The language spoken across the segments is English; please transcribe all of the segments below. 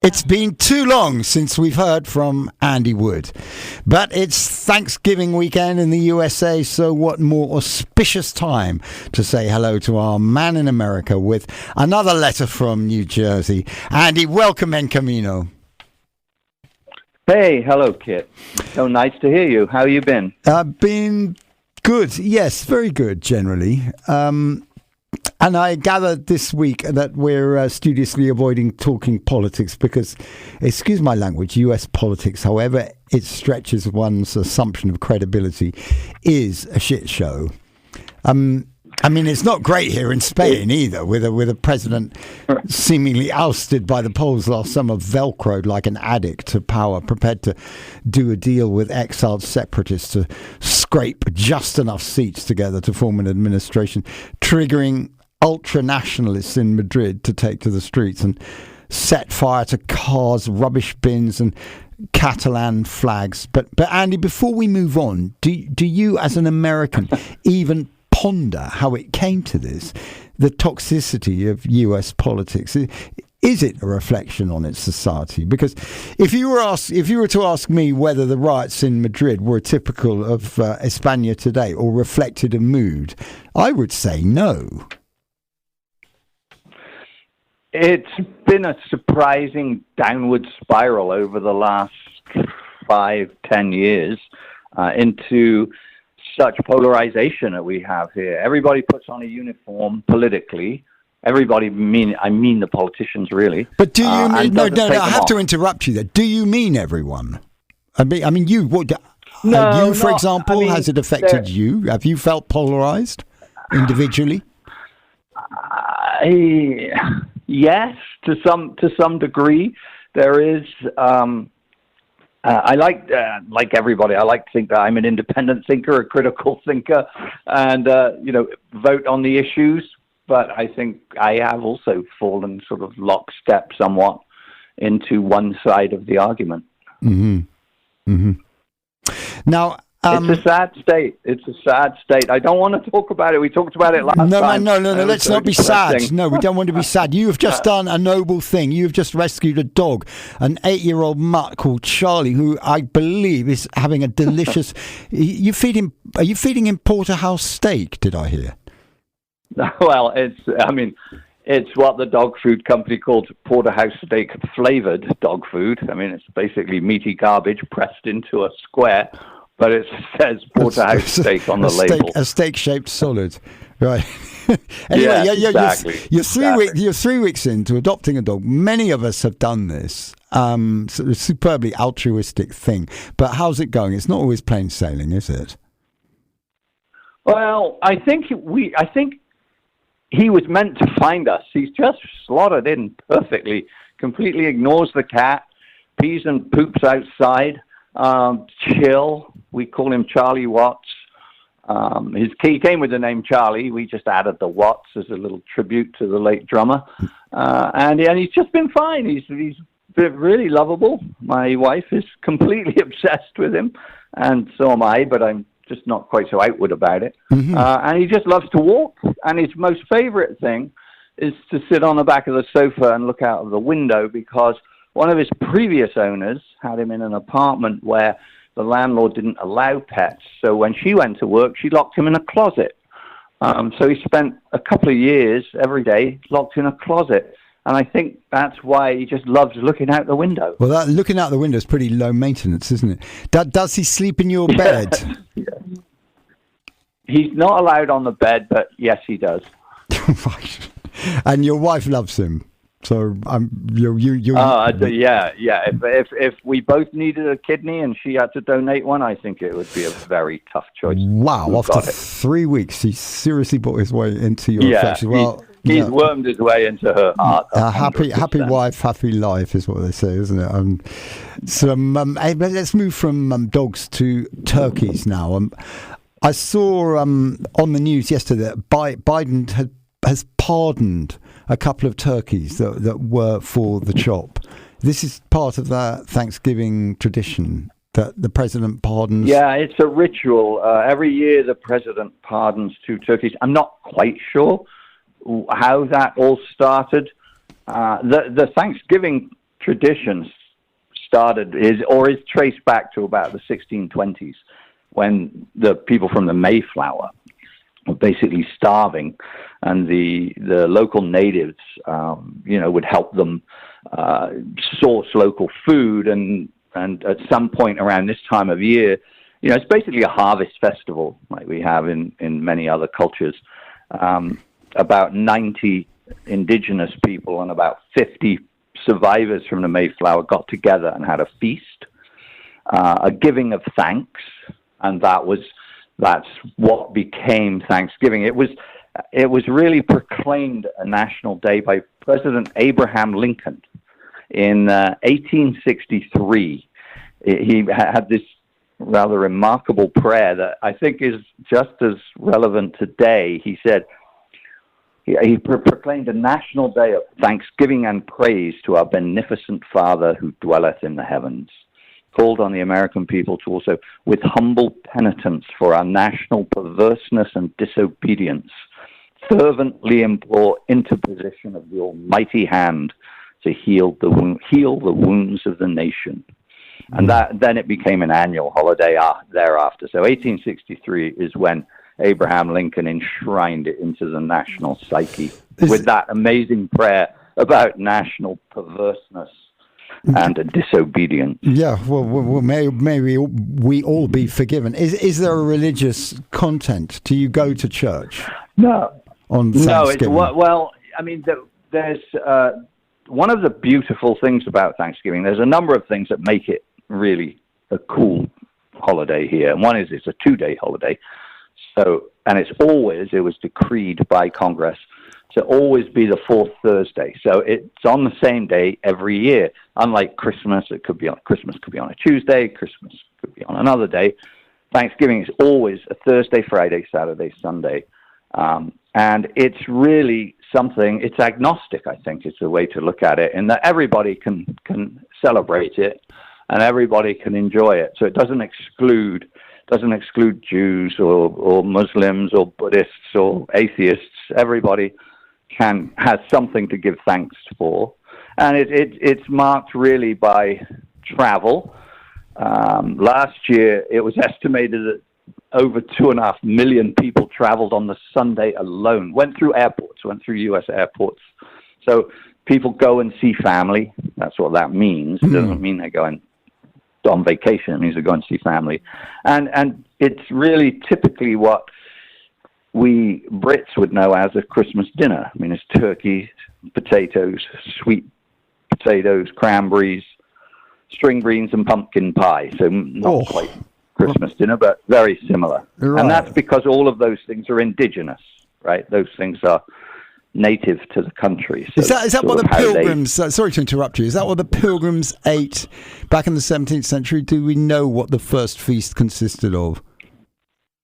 It's been too long since we've heard from Andy Wood. But it's Thanksgiving weekend in the USA, so what more auspicious time to say hello to our man in America with another letter from New Jersey. Andy, welcome en camino. Hey, hello, Kit. So nice to hear you. How you been? Been good. Yes, very good, generally. And I gather this week that we're studiously avoiding talking politics because, excuse my language, US politics, however it stretches one's assumption of credibility, is a shit show. I mean, it's not great here in Spain either, with a president seemingly ousted by the polls last summer, velcroed like an addict to power, prepared to do a deal with exiled separatists to scrape just enough seats together to form an administration, triggering ultra-nationalists in Madrid to take to the streets and set fire to cars, rubbish bins and Catalan flags. But Andy, before we move on, do you as an American even ponder how it came to this, the toxicity of US politics? Is it a reflection on its society? Because if you were to ask me whether the riots in Madrid were typical of España today or reflected a mood, I would say no. It's been a surprising downward spiral over the last 5-10 years into such polarization that we have here. Everybody puts on a uniform politically. Everybody, I mean the politicians, really. But do you mean, no, I have to interrupt you there. Do you mean everyone? I mean you. What? You, for example, has it affected you? Have you felt polarized individually? Yes, to some degree. There is. I like everybody. I like to think that I'm an independent thinker, a critical thinker, and vote on the issues. But I think I have also fallen sort of lockstep somewhat into one side of the argument. Mm-hmm. Mm-hmm. Now. It's a sad state. It's a sad state. I don't want to talk about it. We talked about it last time. No. Let's not be sad. No, we don't want to be sad. You have just done a noble thing. You have just rescued a dog, an 8-year-old mutt called Charlie, who I believe is having a delicious. Are you feeding him porterhouse steak? Did I hear? Well, it's what the dog food company calls porterhouse steak flavored dog food. I mean, it's basically meaty garbage pressed into a square. But it says porterhouse steak on the label. A steak-shaped solid, right? Anyway, exactly. You're 3 weeks into adopting a dog. Many of us have done this. So a superbly altruistic thing. But how's it going? It's not always plain sailing, is it? Well, I think he was meant to find us. He's just slotted in perfectly. Completely ignores the cat. Pees and poops outside. Chill. We call him Charlie Watts. He came with the name Charlie. We just added the Watts as a little tribute to the late drummer. And he's just been fine. He's been really lovable. My wife is completely obsessed with him, and so am I, but I'm just not quite so outward about it. Mm-hmm. And he just loves to walk. And his most favorite thing is to sit on the back of the sofa and look out of the window, because one of his previous owners had him in an apartment where the landlord didn't allow pets. So when she went to work, she locked him in a closet. So he spent a couple of years every day locked in a closet. And I think that's why he just loves looking out the window. Well, looking out the window is pretty low maintenance, isn't it? Does he sleep in your bed? Yeah. He's not allowed on the bed, but yes, he does. Right. And your wife loves him. So yeah. If we both needed a kidney and she had to donate one, I think it would be a very tough choice. Wow! After 3 weeks, he seriously brought his way into your affection. Well, he's wormed his way into her heart. Happy wife, happy life is what they say, isn't it? Let's move from dogs to turkeys now. I saw on the news yesterday that Biden has pardoned a couple of turkeys that were for the chop. This is part of that Thanksgiving tradition that the president pardons. Yeah, it's a ritual. Every year the president pardons 2 turkeys. I'm not quite sure how that all started. The Thanksgiving tradition started is traced back to about the 1620s, when the people from the Mayflower were basically starving, and the local natives, would help them source local food, and at some point around this time of year, it's basically a harvest festival like we have in many other cultures. About 90 indigenous people and about 50 survivors from the Mayflower got together and had a feast, a giving of thanks, and that's what became Thanksgiving. It was really proclaimed a national day by President Abraham Lincoln in 1863. He had this rather remarkable prayer that I think is just as relevant today. He said, he proclaimed a national day of thanksgiving and praise to our beneficent Father who dwelleth in the heavens. Called on the American people to also, with humble penitence for our national perverseness and disobedience, fervently implore interposition of the almighty hand to heal the wounds of the nation. And then it became an annual holiday thereafter. So 1863 is when Abraham Lincoln enshrined it into the national psyche with that amazing prayer about national perverseness and disobedience. Yeah, well, may we all be forgiven. Is there a religious content? Do you go to church? No. On Thanksgiving? No, well, I mean, there's one of the beautiful things about Thanksgiving. There's a number of things that make it really a cool holiday here. And one is it's a 2-day holiday. So, and it was decreed by Congress to always be the fourth Thursday. So it's on the same day every year. Unlike Christmas, Christmas could be on a Tuesday, Christmas could be on another day. Thanksgiving is always a Thursday, Friday, Saturday, Sunday. And it's really something, it's agnostic, I think, is the way to look at it, in that everybody can celebrate it and everybody can enjoy it. So it doesn't exclude Jews or Muslims or Buddhists or atheists. Everybody has something to give thanks for. And it's marked really by travel. Last year, it was estimated that over 2.5 million people traveled on the Sunday alone, went through U.S. airports. So people go and see family. That's what that means. It doesn't mean they're going on vacation. It means they're going to see family. And it's really typically what we Brits would know as a Christmas dinner. I mean, it's turkey, potatoes, sweet potatoes, cranberries, string beans, and pumpkin pie. So not quite Christmas dinner, but very similar. Right. And that's because all of those things are indigenous, right? Those things are native to the country. So is that what the Pilgrims, sorry to interrupt you, is that what the Pilgrims ate back in the 17th century? Do we know what the first feast consisted of?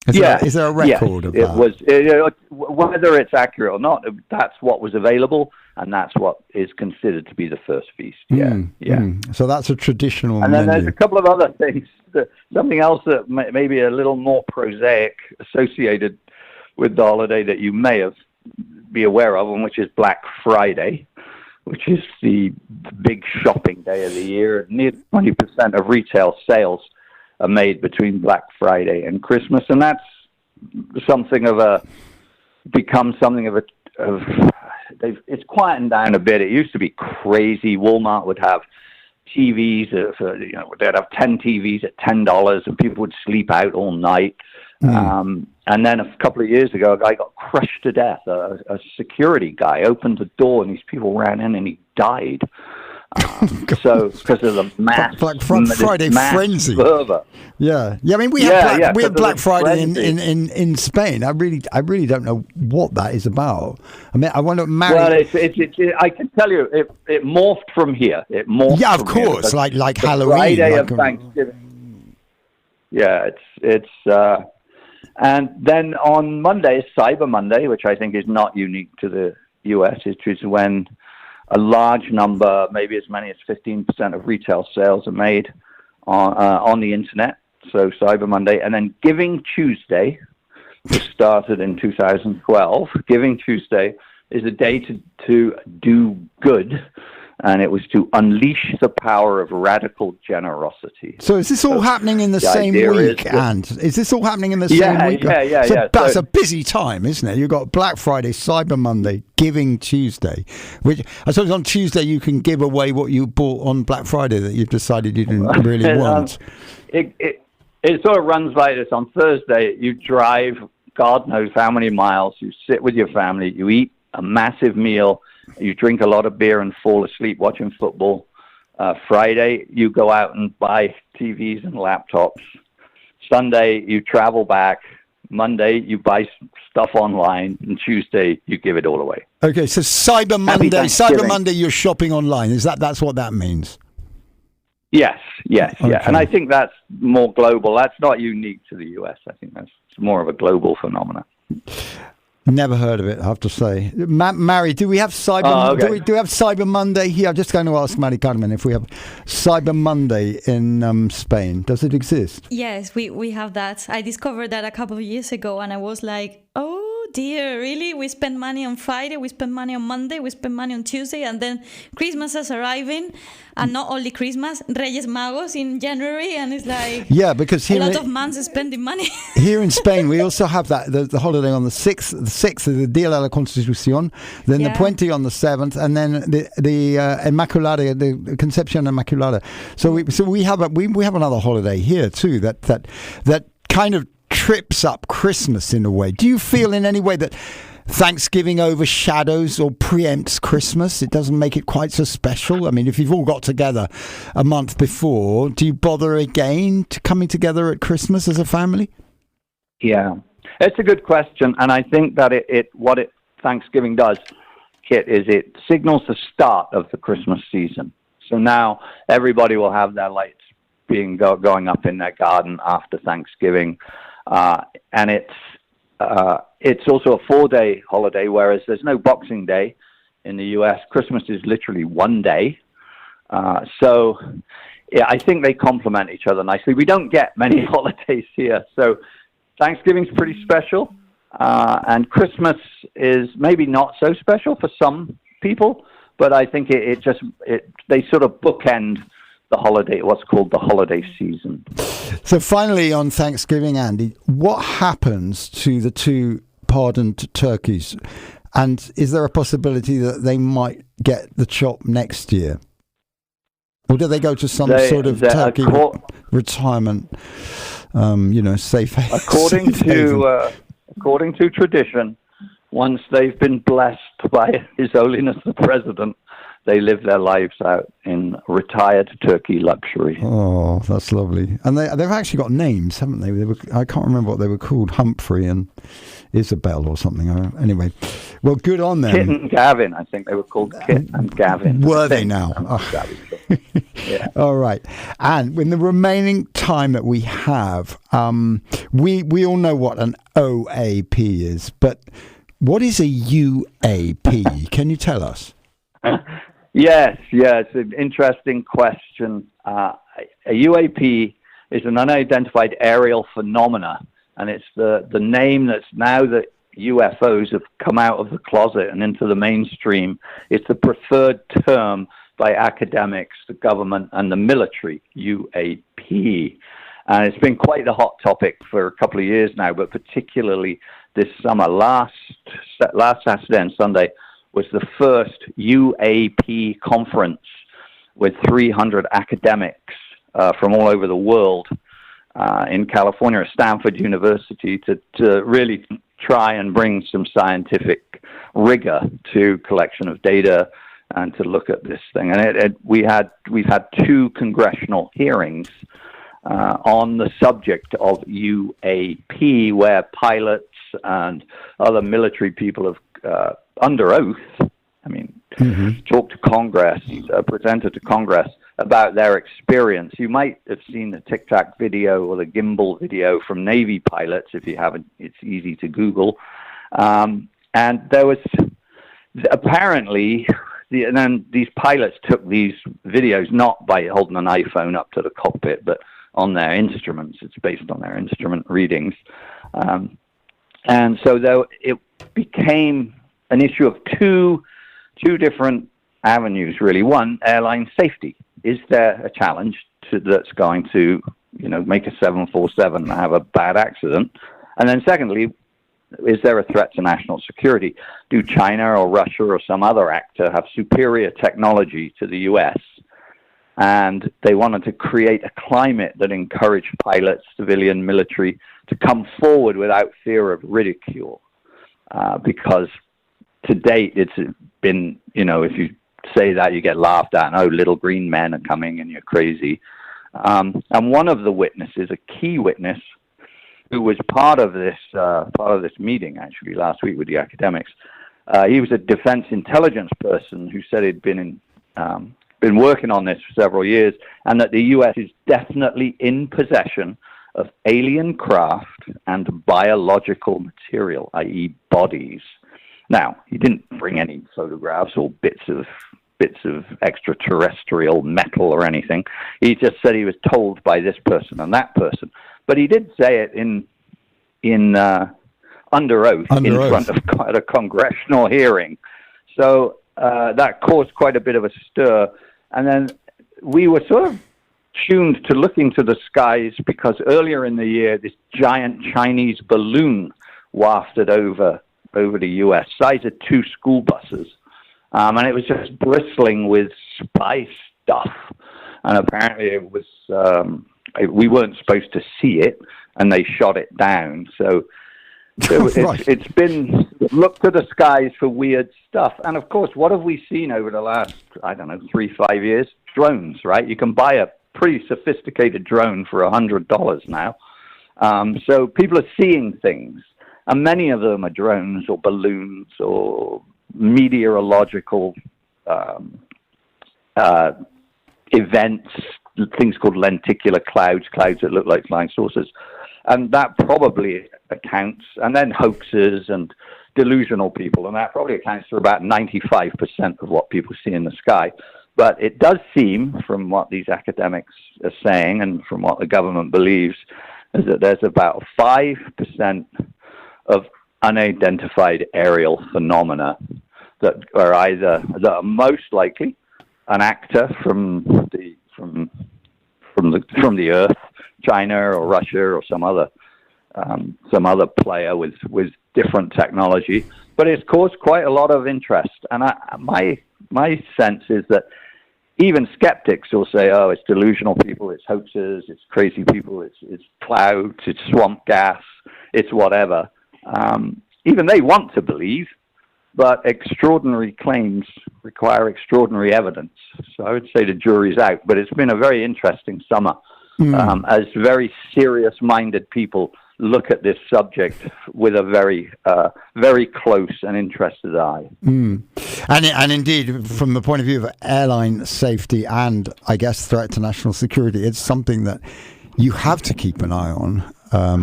Is there a record of that? Whether it's accurate or not, that's what was available, and that's what is considered to be the first feast. So that's a traditional and menu. Then there's a couple of other things. Something else that may be a little more prosaic associated with the holiday that you may be aware of, and which is Black Friday, which is the big shopping day of the year. Nearly 20% of retail sales are made between Black Friday and Christmas, and that's it's quietened down a bit. It used to be crazy. Walmart would have TVs they'd have 10 TVs at $10, and people would sleep out all night. And then a couple of years ago, a guy got crushed to death. A security guy opened the door, and these people ran in, and he died. So because of the mass Black Friday frenzy. Fervor. Yeah. I mean, we have Black Friday in Spain. I really don't know what that is about. I mean, I want to marry. Well, I can tell you, it morphed from here. It morphed. Yeah, of course, here. like Halloween. Friday of Thanksgiving. Yeah, it's and then on Monday is Cyber Monday, which I think is not unique to the U.S. It is when a large number, maybe as many as 15% of retail sales are made on the internet. So Cyber Monday. And then Giving Tuesday, which started in 2012. Giving Tuesday is a day to do good. and it was to unleash the power of radical generosity. So is this all happening in the same week? And is this all happening in the same week? Yeah. That's a busy time, isn't it? You've got Black Friday, Cyber Monday, Giving Tuesday, which I suppose on Tuesday you can give away what you bought on Black Friday that you've decided you didn't really want. It sort of runs like this. On Thursday, you drive God knows how many miles, you sit with your family, you eat a massive meal, you drink a lot of beer and fall asleep watching football. Friday, you go out and buy TVs and laptops. Sunday, you travel back. Monday, you buy stuff online. And Tuesday, you give it all away. Okay, so Cyber Monday, you're shopping online. That's what that means? Yes, okay. Yeah. And I think that's more global. That's not unique to the US. I think that's more of a global phenomenon. Never heard of it, I have to say. Mary, do we have Cyber? Do we have Cyber Monday here? I'm just going to ask Mary Carmen if we have Cyber Monday in Spain. Does it exist? Yes, we have that. I discovered that a couple of years ago, and I was like, oh dear, really? We spend money on Friday, we spend money on Monday, we spend money on Tuesday, and then Christmas is arriving, and not only Christmas, Reyes Magos in January, and it's like because here a lot of months spending money. Here in Spain, we also have that the holiday on the 6th. The 6th is the Dia de la Constitución, then the Puente on the 7th, and then the Immaculada, the Concepción Immaculada. So we have another holiday here too that kind of trips up Christmas in a way. Do you feel in any way that Thanksgiving overshadows or preempts Christmas? It doesn't make it quite so special. I mean, if you've all got together a month before, do you bother again to coming together at Christmas as a family? Yeah, it's a good question, and I think that what Thanksgiving does, Kit, is it signals the start of the Christmas season. So now everybody will have their lights going up in their garden after Thanksgiving. And it's also a 4-day holiday, whereas there's no Boxing Day in the U.S. Christmas is literally one day. So, I think they complement each other nicely. We don't get many holidays here, so Thanksgiving's pretty special, and Christmas is maybe not so special for some people, but I think they sort of bookend the holiday, what's called the holiday season. So finally on Thanksgiving, Andy, what happens to the two pardoned turkeys? And is there a possibility that they might get the chop next year? Or do they go to some sort of turkey retirement, safe haven? According to tradition, once they've been blessed by His Holiness the President, they live their lives out in retired turkey luxury. Oh, that's lovely. And they've actually got names, haven't they? I can't remember what they were called, Humphrey and Isabel or something. Anyway, well, good on them. Kit and Gavin, I think they were called Kit and Gavin. Were they now? Yeah. All right. And in the remaining time that we have, we all know what an OAP is, but what is a UAP? Can you tell us? Yes, it's an interesting question. A UAP is an unidentified aerial phenomena, and it's the name that's now that UFOs have come out of the closet and into the mainstream. It's the preferred term by academics, the government, and the military, UAP. And it's been quite the hot topic for a couple of years now, but particularly this summer. Last Saturday and Sunday was the first UAP conference with 300 academics from all over the world in California at Stanford University to really try and bring some scientific rigor to collection of data and to look at this thing. And we've had 2 congressional hearings on the subject of UAP, where pilots and other military people have under oath, talked to Congress, presented to Congress about their experience. You might have seen the Tic Tac video or the gimbal video from Navy pilots. If you haven't, it's easy to Google. And there was apparently, and then these pilots took these videos not by holding an iPhone up to the cockpit, but on their instruments. It's based on their instrument readings. And so it became an issue of two different avenues, really. One, airline safety. Is there a challenge that's going to, make a 747 have a bad accident? And then secondly, is there a threat to national security? Do China or Russia or some other actor have superior technology to the U.S.? And they wanted to create a climate that encouraged pilots, civilian, military, to come forward without fear of ridicule. Because to date, it's been, if you say that, you get laughed at. Oh, little green men are coming and you're crazy. And one of the witnesses, a key witness, who was part of this meeting actually last week with the academics, he was a defense intelligence person who said he'd been working on this for several years, and that the U.S. is definitely in possession of alien craft and biological material, i.e., bodies. Now, he didn't bring any photographs or bits of extraterrestrial metal or anything. He just said he was told by this person and that person. But he did say it under oath front of quite a congressional hearing. So that caused quite a bit of a stir. And then we were sort of tuned to looking to the skies because earlier in the year, this giant Chinese balloon wafted over the U.S., size of 2 school buses. And it was just bristling with spy stuff. And apparently it was, we weren't supposed to see it, and they shot it down. So it's been look to the skies for weird stuff. And of course, what have we seen over the last, 3-5 years? Drones, right? You can buy a pretty sophisticated drone for $100 now. So people are seeing things, and many of them are drones or balloons or meteorological events, things called lenticular clouds that look like flying saucers. And that probably accounts, and then hoaxes and delusional people, and that probably accounts for about 95% of what people see in the sky. But it does seem, from what these academics are saying and from what the government believes, is that there's about 5% of unidentified aerial phenomena that are most likely an actor from the Earth, China or Russia or some other player with different technology. But it's caused quite a lot of interest, and my sense is that even skeptics will say, "Oh, it's delusional people, it's hoaxes, it's crazy people, it's clouds, it's swamp gas, it's whatever." Even they want to believe, but extraordinary claims require extraordinary evidence. So I would say the jury's out. But it's been a very interesting summer as very serious-minded people look at this subject with a very, very close and interested eye. And indeed, from the point of view of airline safety and, I guess, threat to national security, it's something that you have to keep an eye on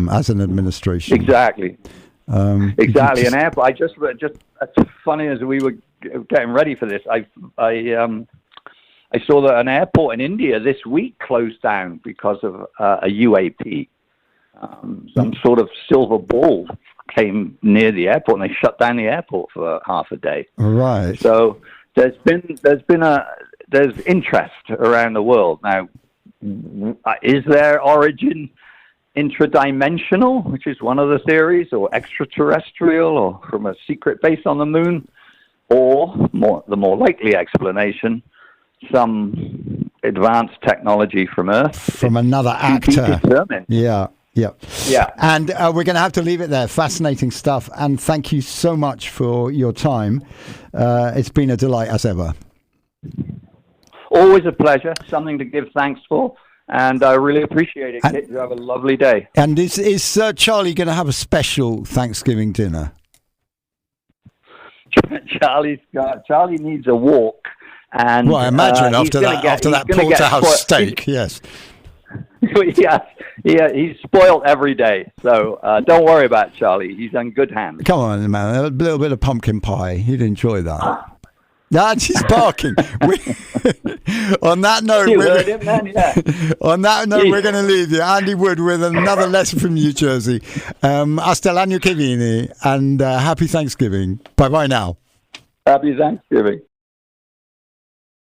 as an administration. Exactly. Exactly. An airport. I just as funny as we were getting ready for this, I saw that an airport in India this week closed down because of a UAP. Some sort of silver ball came near the airport, and they shut down the airport for half a day. Right. So there's interest around the world now. Is there origin intradimensional, which is one of the theories, or extraterrestrial, or from a secret base on the moon, or the more likely explanation, some advanced technology from Earth, from another actor? Yeah. And we're going to have to leave it there. Fascinating stuff, and thank you so much for your time. It's been a delight as ever. Always a pleasure. Something to give thanks for. And I really appreciate it, Kit. You have a lovely day. And is Charlie going to have a special Thanksgiving dinner? Charlie needs a walk. And well, I imagine after that porterhouse steak, yes. Yeah, he's spoiled every day. So don't worry about Charlie. He's in good hands. Come on, man. A little bit of pumpkin pie. He'd enjoy that. That's he's barking. On that note, we're going to leave you. Andy Wood with another lesson from New Jersey. Hasta el año que viene, and happy Thanksgiving. Bye-bye now. Happy Thanksgiving.